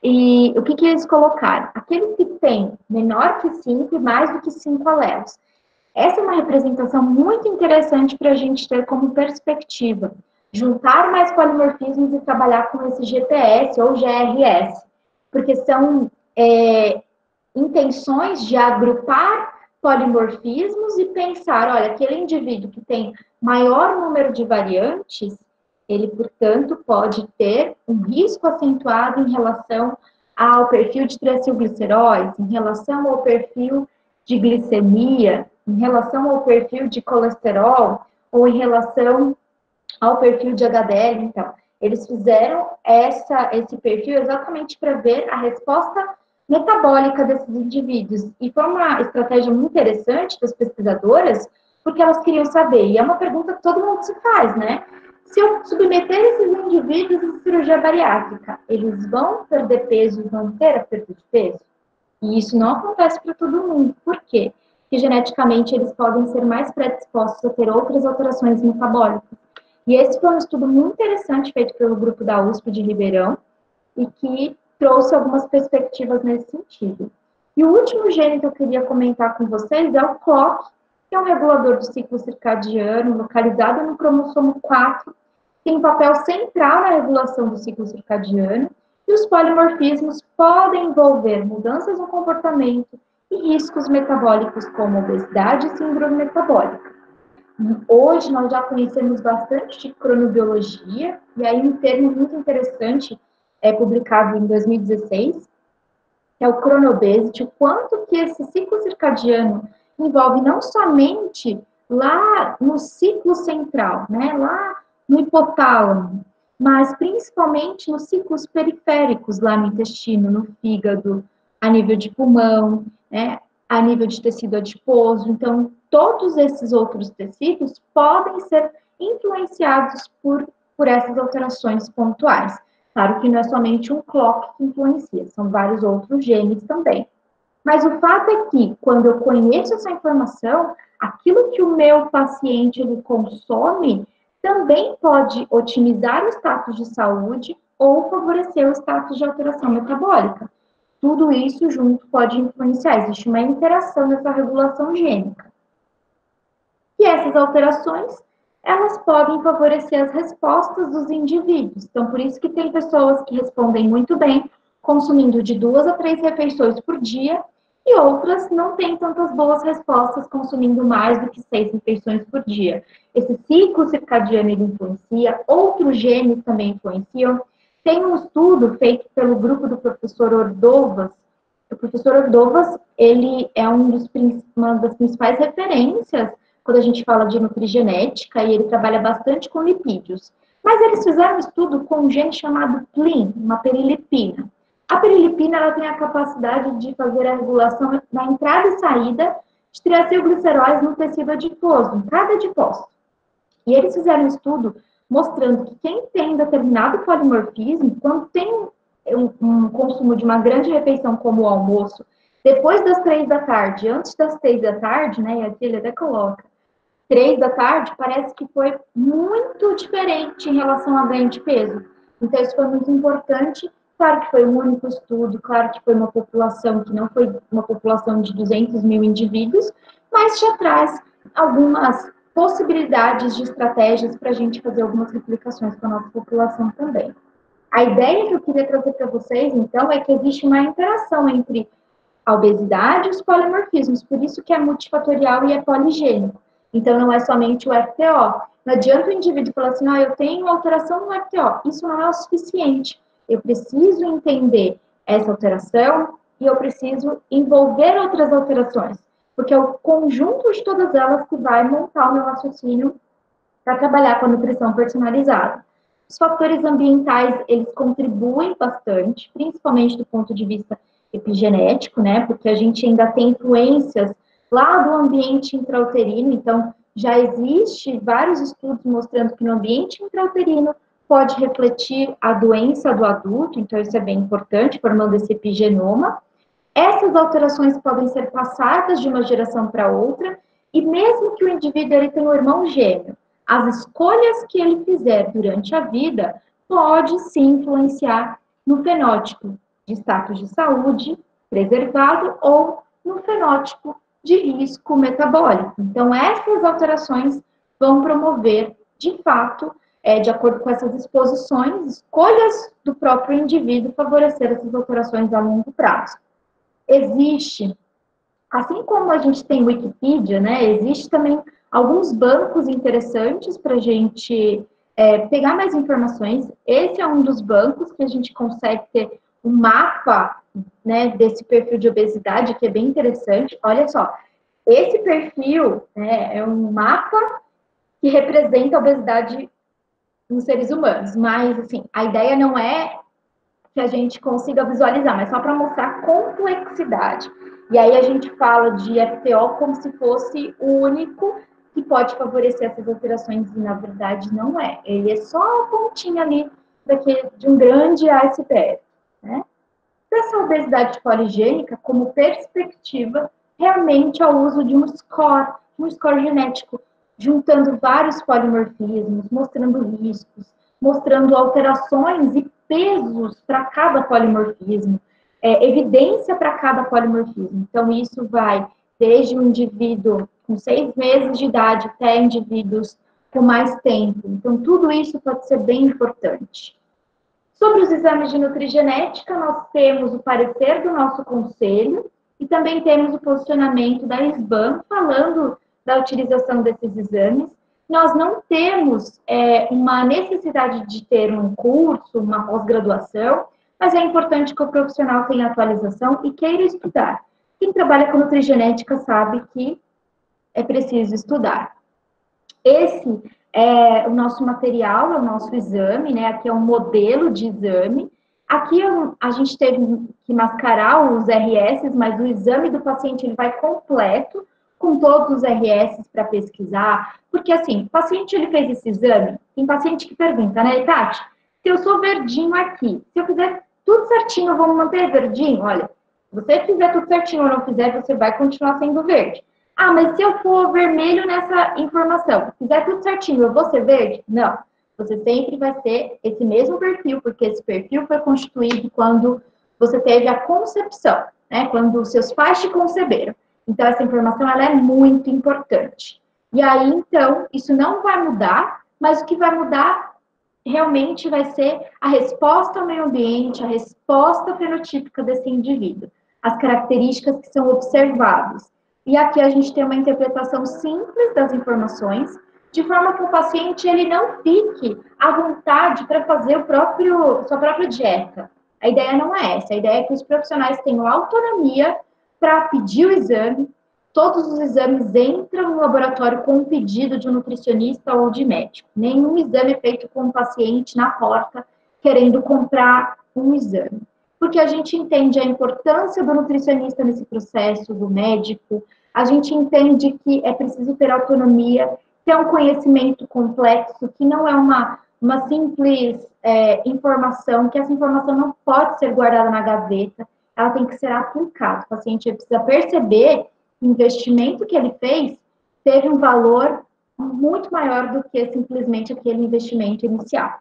B: e o que eles colocaram? Aqueles que têm menor que 5 e mais do que 5 alelos. Essa é uma representação muito interessante para a gente ter como perspectiva. Juntar mais polimorfismos e trabalhar com esse GPS ou GRS, porque são intenções de agrupar polimorfismos e pensar, olha, aquele indivíduo que tem maior número de variantes, ele, portanto, pode ter um risco acentuado em relação ao perfil de triacilgliceróis, em relação ao perfil de glicemia, em relação ao perfil de colesterol, ou em relação ao perfil de HDL. Então, eles fizeram esse perfil exatamente para ver a resposta metabólica desses indivíduos. E foi uma estratégia muito interessante das pesquisadoras, porque elas queriam saber, e é uma pergunta que todo mundo se faz, né? Se eu submeter esses indivíduos à cirurgia bariátrica, eles vão perder peso e vão ter a perda de peso? E isso não acontece para todo mundo. Por quê? Porque geneticamente eles podem ser mais predispostos a ter outras alterações metabólicas. E esse foi um estudo muito interessante feito pelo grupo da USP de Ribeirão e que trouxe algumas perspectivas nesse sentido. E o último gene que eu queria comentar com vocês é o CLOCK, que é um regulador do ciclo circadiano, localizado no cromossomo 4, tem um papel central na regulação do ciclo circadiano, e os polimorfismos podem envolver mudanças no comportamento e riscos metabólicos como obesidade e síndrome metabólica. Hoje nós já conhecemos bastante de cronobiologia, e aí um termo muito interessante publicado em 2016, que é o chronobesity, o quanto que esse ciclo circadiano envolve não somente lá no ciclo central, né, lá no hipotálamo, mas principalmente nos ciclos periféricos, lá no intestino, no fígado, a nível de pulmão, né, a nível de tecido adiposo. Então, todos esses outros tecidos podem ser influenciados por essas alterações pontuais. Claro que não é somente um clock que influencia, são vários outros genes também. Mas o fato é que, quando eu conheço essa informação, aquilo que o meu paciente ele consome também pode otimizar o status de saúde ou favorecer o status de alteração metabólica. Tudo isso junto pode influenciar, existe uma interação nessa regulação gênica. E essas alterações, elas podem favorecer as respostas dos indivíduos. Então, por isso que tem pessoas que respondem muito bem, consumindo de 2 a 3 refeições por dia, e outras não têm tantas boas respostas, consumindo mais do que 6 refeições por dia. Esse ciclo circadiano ele influencia, outros genes também influenciam. Tem um estudo feito pelo grupo do professor Ordovas. O professor Ordovas, ele é uma das principais referências quando a gente fala de nutrigenética, e ele trabalha bastante com lipídios. Mas eles fizeram um estudo com um gene chamado PLIN, uma perilipina. A perilipina ela tem a capacidade de fazer a regulação na entrada e saída de triacilgliceróis no tecido adiposo, em cada adipócito. E eles fizeram um estudo mostrando que quem tem determinado polimorfismo, quando tem um consumo de uma grande refeição como o almoço, depois das 3 da tarde, antes das 6 da tarde, né, e aqui ele até coloca, 3 da tarde, parece que foi muito diferente em relação a ganho de peso. Então, isso foi muito importante Claro que foi um único estudo, claro que foi uma população que não foi uma população de 200 mil indivíduos, mas já traz algumas possibilidades de estratégias para a gente fazer algumas replicações com a nossa população também. A ideia que eu queria trazer para vocês, então, é que existe uma interação entre a obesidade e os polimorfismos, por isso que é multifatorial e é poligênico. Então, não é somente o FTO. Não adianta o indivíduo falar assim, eu tenho alteração no FTO. Isso não é o suficiente. Eu preciso entender essa alteração e eu preciso envolver outras alterações, porque é o conjunto de todas elas que vai montar o meu raciocínio para trabalhar com a nutrição personalizada. Os fatores ambientais, eles contribuem bastante, principalmente do ponto de vista epigenético, né? Porque a gente ainda tem influências lá do ambiente intrauterino, então já existe vários estudos mostrando que no ambiente intrauterino pode refletir a doença do adulto, então isso é bem importante, formando esse epigenoma. Essas alterações podem ser passadas de uma geração para outra, e mesmo que o indivíduo ele tenha um irmão gêmeo, as escolhas que ele fizer durante a vida pode sim influenciar no fenótipo de status de saúde preservado ou no fenótipo de risco metabólico. Então, essas alterações vão promover, de fato, de acordo com essas exposições, escolhas do próprio indivíduo favorecer essas alterações a longo prazo. Existe, assim como a gente tem Wikipedia, né, existe também alguns bancos interessantes para a gente pegar mais informações. Esse é um dos bancos que a gente consegue ter um mapa, né, desse perfil de obesidade, que é bem interessante. Olha só, esse perfil, né, é um mapa que representa a obesidade nos seres humanos, mas, assim, a ideia não é que a gente consiga visualizar, mas só para mostrar a complexidade. E aí a gente fala de FTO como se fosse o único que pode favorecer essas alterações, e na verdade não é. Ele é só a pontinha ali de um grande iceberg, né? Essa obesidade poligênica, como perspectiva, realmente é o uso de um score genético, juntando vários polimorfismos, mostrando riscos, mostrando alterações e pesos para cada polimorfismo, evidência para cada polimorfismo. Então, isso vai desde um indivíduo com 6 meses de idade até indivíduos com mais tempo. Então, tudo isso pode ser bem importante. Sobre os exames de nutrigenética, nós temos o parecer do nosso conselho e também temos o posicionamento da SBAM falando da utilização desses exames. Nós não temos uma necessidade de ter um curso, uma pós-graduação, mas é importante que o profissional tenha atualização e queira estudar. Quem trabalha com nutrigenética sabe que é preciso estudar. Esse é o nosso material, é o nosso exame, né? Aqui é um modelo de exame. Aqui a gente teve que mascarar os RS, mas o exame do paciente ele vai completo, com todos os RS para pesquisar, porque assim, o paciente ele fez esse exame, tem paciente que pergunta, né, Tati, se eu sou verdinho aqui, se eu fizer tudo certinho, vamos manter verdinho? Olha, se você fizer tudo certinho ou não fizer, você vai continuar sendo verde. Ah, mas se eu for vermelho nessa informação, fizer tudo certinho, eu vou ser verde? Não. Você sempre vai ter esse mesmo perfil, porque esse perfil foi constituído quando você teve a concepção, né? Quando os seus pais te conceberam. Então, essa informação ela é muito importante. E aí, então, isso não vai mudar, mas o que vai mudar realmente vai ser a resposta ao meio ambiente, a resposta fenotípica desse indivíduo, as características que são observadas. E aqui a gente tem uma interpretação simples das informações, de forma que o paciente ele não fique à vontade para fazer sua própria dieta. A ideia não é essa, a ideia é que os profissionais tenham autonomia para pedir o exame. Todos os exames entram no laboratório com um pedido de um nutricionista ou de médico. Nenhum exame é feito com um paciente na porta querendo comprar um exame. Porque a gente entende a importância do nutricionista nesse processo, do médico, a gente entende que é preciso ter autonomia, ter um conhecimento complexo, que não é uma simples informação, que essa informação não pode ser guardada na gaveta, ela tem que ser aplicada. O paciente precisa perceber que o investimento que ele fez teve um valor muito maior do que simplesmente aquele investimento inicial.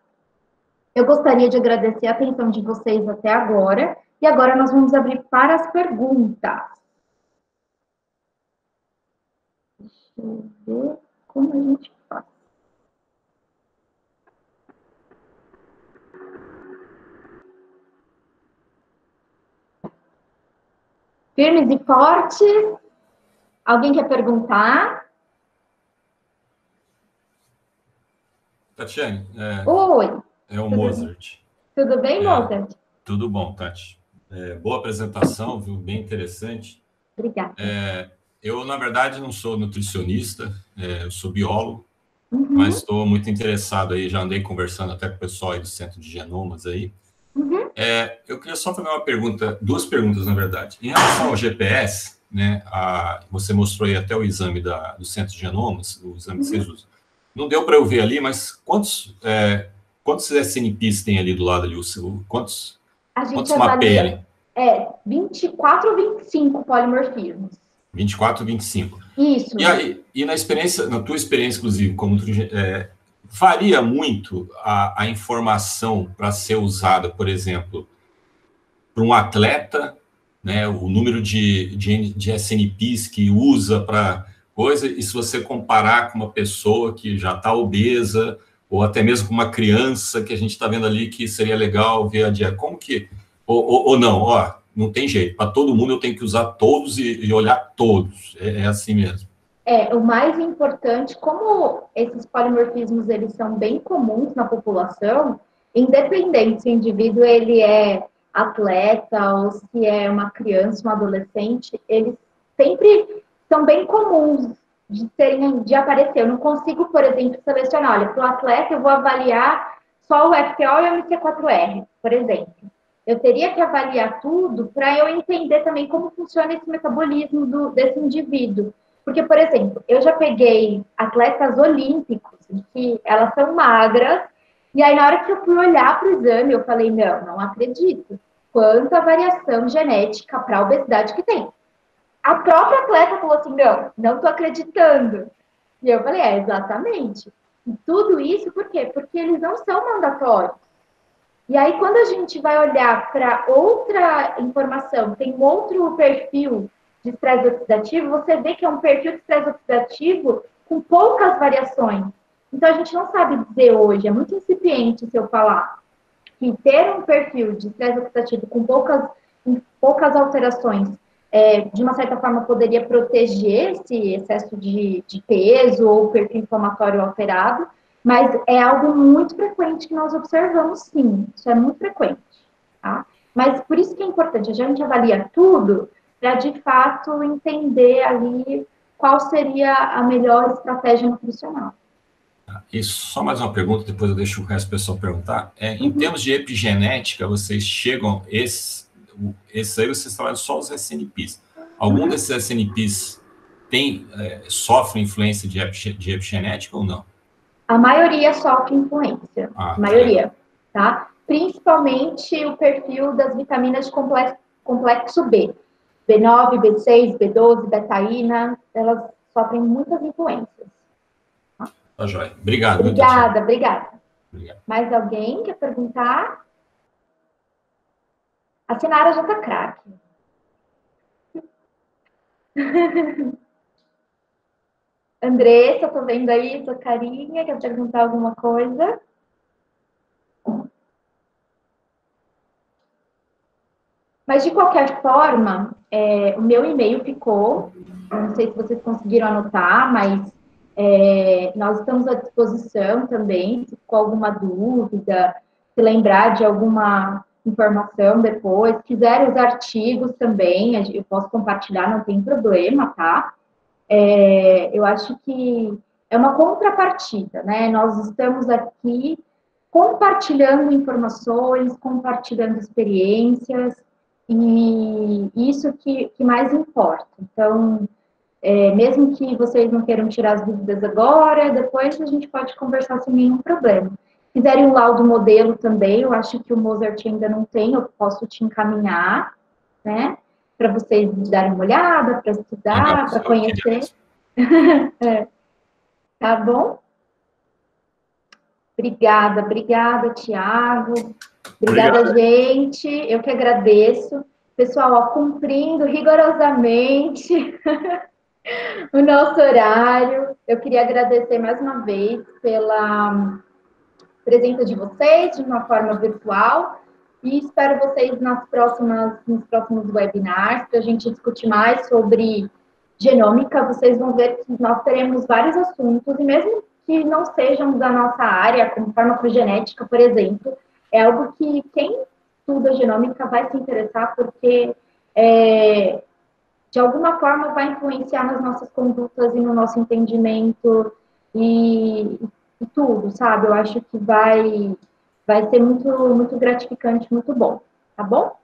B: Eu gostaria de agradecer a atenção de vocês até agora, e agora nós vamos abrir para as perguntas. Deixa eu ver como a gente faz. Firmes e fortes. Alguém quer perguntar?
A: Tatiane,
B: Oi.
A: é o Mozart.
B: Tudo bem, Mozart?
A: Tudo bom, Tati. Boa apresentação, viu? Bem interessante.
B: Obrigada.
A: Eu, na verdade, não sou nutricionista, eu sou biólogo,
B: Uhum.
A: mas estou muito interessado aí, já andei conversando até com o pessoal aí do Centro de Genomas aí.
B: Uhum.
A: Eu queria só fazer uma pergunta, duas perguntas, na verdade. Em relação ao GPS, né, você mostrou aí até o exame do Centro de Genomas, o exame que vocês usam. Não deu para eu ver ali, mas quantos SNPs tem ali do lado ali? Quantos mapeia ali?
B: 24 ou 25 polimorfismos.
A: 24 ou 25.
B: Isso.
A: E na tua experiência, inclusive, como varia muito a informação para ser usada, por exemplo, para um atleta, né, o número de SNPs que usa para coisa, e se você comparar com uma pessoa que já está obesa, ou até mesmo com uma criança que a gente está vendo ali que seria legal ver a dieta, como que... Ou não, não tem jeito, para todo mundo eu tenho que usar todos e olhar todos, é assim mesmo.
B: O mais importante, como esses polimorfismos eles são bem comuns na população, independente se o indivíduo ele é atleta ou se é uma criança, um adolescente, eles sempre são bem comuns de aparecer. Eu não consigo, por exemplo, selecionar, olha, para o atleta eu vou avaliar só o FTO e o MC4R, por exemplo. Eu teria que avaliar tudo para eu entender também como funciona esse metabolismo desse indivíduo. Porque, por exemplo, eu já peguei atletas olímpicos, que elas são magras, e aí na hora que eu fui olhar para o exame, eu falei, não acredito. Quanta variação genética para a obesidade que tem. A própria atleta falou assim, não estou acreditando. E eu falei, exatamente. E tudo isso por quê? Porque eles não são mandatórios. E aí, quando a gente vai olhar para outra informação, tem um outro perfil de estresse oxidativo, você vê que é um perfil de estresse oxidativo com poucas variações. Então, a gente não sabe dizer hoje, é muito incipiente se eu falar, que ter um perfil de estresse oxidativo com poucas alterações, de uma certa forma, poderia proteger esse excesso de peso ou perfil inflamatório alterado, mas é algo muito frequente que nós observamos, sim. Isso é muito frequente, tá? Mas por isso que é importante, a gente avalia tudo para, de fato, entender ali qual seria a melhor estratégia nutricional.
A: E só mais uma pergunta, depois eu deixo o resto do pessoal perguntar. Em termos de epigenética, vocês chegam... Esse aí vocês trabalham só os SNPs. Algum desses SNPs sofre influência de epigenética ou não?
B: A maioria sofre influência. A maioria, tá? Principalmente o perfil das vitaminas de complexo B. B9, B6, B12, betaína, elas sofrem muitas influências.
A: Tá joia. Obrigado.
B: Obrigada. Mais alguém quer perguntar? A Sinara já tá craque. Andressa, tô vendo aí sua carinha, quer perguntar alguma coisa? Mas, de qualquer forma, o meu e-mail ficou, não sei se vocês conseguiram anotar, mas nós estamos à disposição também, se ficou alguma dúvida, se lembrar de alguma informação depois, se quiser os artigos também, eu posso compartilhar, não tem problema, tá? Eu acho que é uma contrapartida, né? Nós estamos aqui compartilhando informações, compartilhando experiências, e isso que mais importa. Então, mesmo que vocês não queiram tirar as dúvidas agora, depois a gente pode conversar sem nenhum problema. Se quiserem um laudo modelo também, eu acho que o Mozart ainda não tem, eu posso te encaminhar, né? Para vocês darem uma olhada, para estudar, para conhecer. Tá bom? Obrigada, Tiago. Obrigada, gente. Eu que agradeço. Pessoal, ó, cumprindo rigorosamente o nosso horário. Eu queria agradecer mais uma vez pela presença de vocês de uma forma virtual e espero vocês nos próximos webinars para a gente discutir mais sobre genômica. Vocês vão ver que nós teremos vários assuntos e mesmo que não sejam da nossa área, como farmacogenética, por exemplo, é algo que quem estuda genômica vai se interessar porque de alguma forma vai influenciar nas nossas condutas e no nosso entendimento e tudo, sabe? Eu acho que vai ser muito, muito gratificante, muito bom, tá bom?